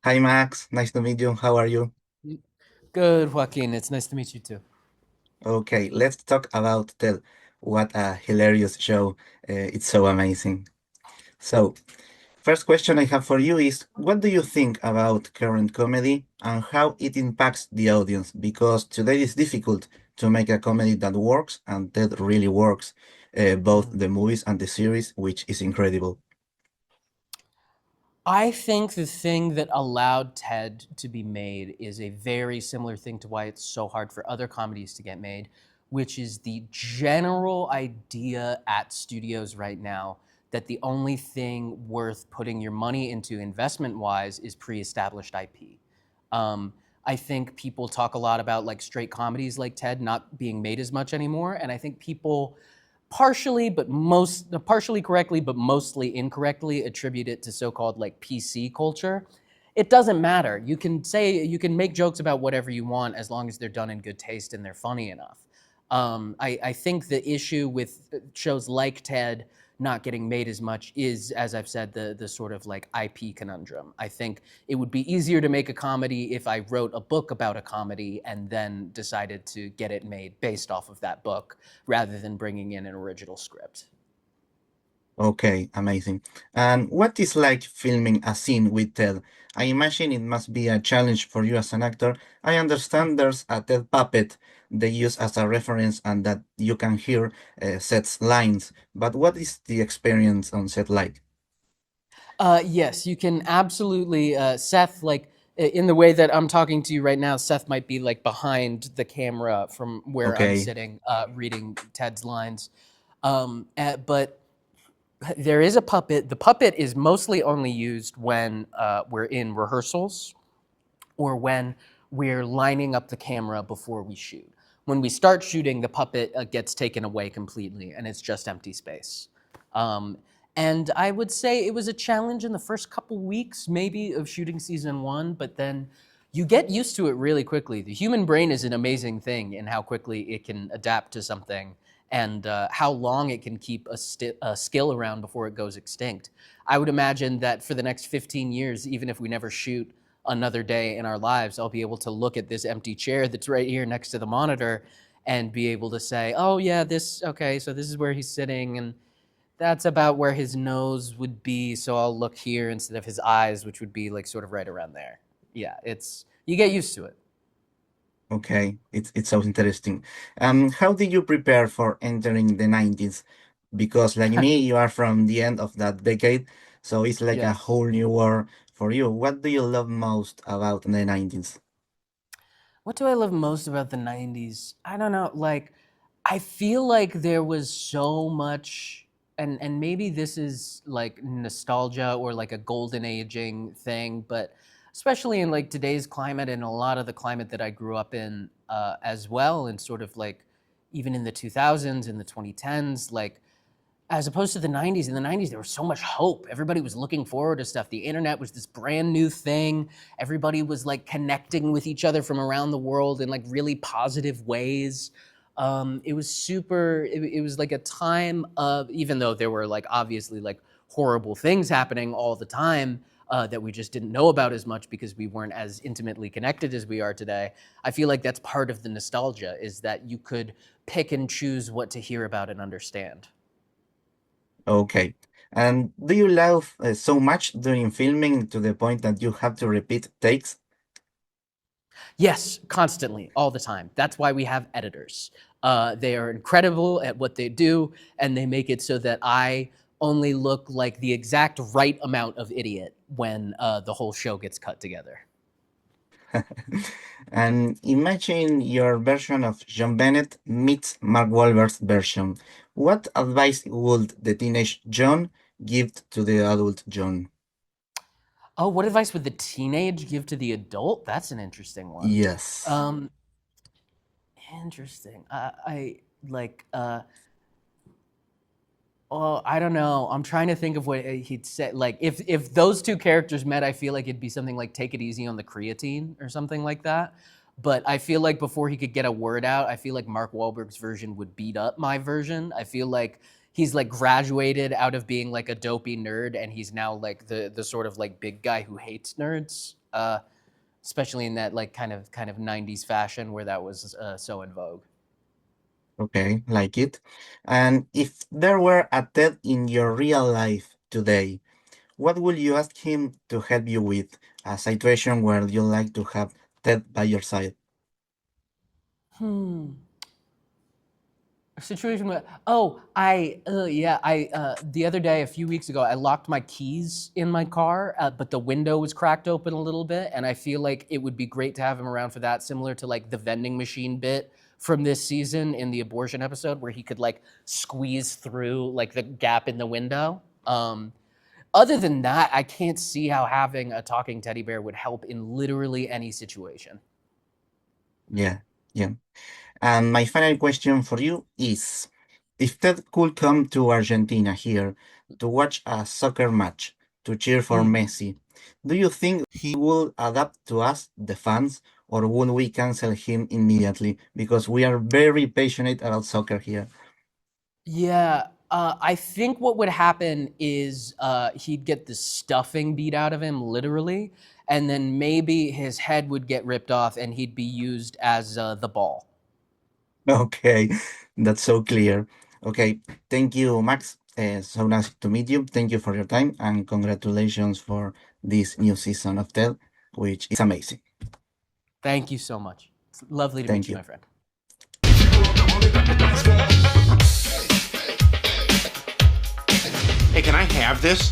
Hi Max, nice to meet you. How are you? Good, Joaquin. It's nice to meet you too. Okay, let's talk about Ted. What a hilarious show. It's so amazing. So, first question I have for you is what do you think about current comedy and how it impacts the audience? Because today it's difficult to make a comedy that works, and Ted really works, both Mhm. the movies and the series, which is incredible. I think the thing that allowed Ted to be made is a very similar thing to why it's so hard for other comedies to get made, which is the general idea at studios right now that the only thing worth putting your money into investment wise is pre established IP. Um, I think people talk a lot about like straight comedies like Ted not being made as much anymore. And I think people partially correctly, but mostly incorrectly attribute it to so-called like PC culture. It doesn't matter. You can make jokes about whatever you want as long as they're done in good taste and they're funny enough. I think the issue with shows like Ted not getting made as much is, as I've said, the sort of like IP conundrum. I think it would be easier to make a comedy if I wrote a book about a comedy and then decided to get it made based off of that book rather than bringing in an original script. Okay, amazing. And what is like filming a scene with Ted? I imagine it must be a challenge for you as an actor. I understand there's a Ted puppet they use as a reference and that you can hear Seth's lines, but what is the experience on set like? Yes, you can absolutely, Seth, like in the way that I'm talking to you right now, Seth might be like behind the camera from where I'm Okay, sitting, reading Ted's lines. But there is a puppet. The puppet is mostly only used when we're in rehearsals or when we're lining up the camera before we shoot. When we start shooting, the puppet gets taken away completely and it's just empty space. Um, and I would say it was a challenge in the first couple weeks, maybe, of shooting season one, but then you get used to it really quickly. The human brain is an amazing thing in how quickly it can adapt to something and how long it can keep a skill around before it goes extinct. I would imagine that for the next 15 years, even if we never shoot another day in our lives, I'll be able to look at this empty chair that's right here next to the monitor and be able to say, oh, yeah, okay, so this is where he's sitting, and that's about where his nose would be. So I'll look here instead of his eyes, which would be like sort of right around there. Yeah, you get used to it. okay, it's so interesting. How did you prepare for entering the 90s? Because like me, you are from the end of that decade, so it's like a Yes. whole new world for you. What do you love most about the 90s? What do I love most about the 90s? I don't know. Like, I feel like there was so much, and maybe this is like nostalgia or like a golden aging thing, but especially in like today's climate and a lot of the climate that I grew up in as well, and sort of like even in the 2000s, in the 2010s, like as opposed to the 90s. In the 90s there was so much hope, everybody was looking forward to stuff, the internet was this brand new thing, everybody was like connecting with each other from around the world in like really positive ways. It was it was like a time of, even though there were like obviously like horrible things happening all the time that we just didn't know about as much because we weren't as intimately connected as we are today. I feel like that's part of the nostalgia, is that you could pick and choose what to hear about and understand. Okay. And do you laugh so much during filming to the point that you have to repeat takes? Yes, constantly, all the time. That's why we have editors. They are incredible at what they do, and they make it so that I only look like the exact right amount of idiot when the whole show gets cut together. And imagine your version of John Bennett meets Mark Wahlberg's version. What advice would the teenage John give to the adult John? Oh, what advice would the teenage give to the adult? That's an interesting one. Yes. Um, Interesting. I like. Oh, I don't know. I'm trying to think of what he'd say. Like, if those two characters met, I feel like it'd be something like "take it easy on the creatine" or something like that. But I feel like before he could get a word out, I feel like Mark Wahlberg's version would beat up my version. I feel like he's like graduated out of being like a dopey nerd, and he's now like the sort of like big guy who hates nerds. especially in that like kind of 90s fashion where that was so in vogue. Okay, like it. And if there were a Ted in your real life today, what would you ask him to help you with? A situation where you like to have Ted by your side. Hmm. A situation where, oh, I yeah, I the other day, a few weeks ago, I locked my keys in my car, but the window was cracked open a little bit, and I feel like it would be great to have him around for that, similar to like the vending machine bit from this season in the abortion episode, where he could like squeeze through like the gap in the window. Other than that, I can't see how having a talking teddy bear would help in literally any situation. Yeah, yeah. And my final question for you is, if Ted could come to Argentina here to watch a soccer match, to cheer for Mm. Messi, do you think he will adapt to us, the fans, or would we cancel him immediately? Because we are very passionate about soccer here. Yeah, I think what would happen is he'd get the stuffing beat out of him, literally, and then maybe his head would get ripped off and he'd be used as the ball. Okay, that's so clear. Okay, thank you, Max. So nice to meet you. Thank you for your time and congratulations for this new season of Ted, which is amazing. Thank you so much. It's lovely to meet Thank you, you. my friend. Hey, can I have this?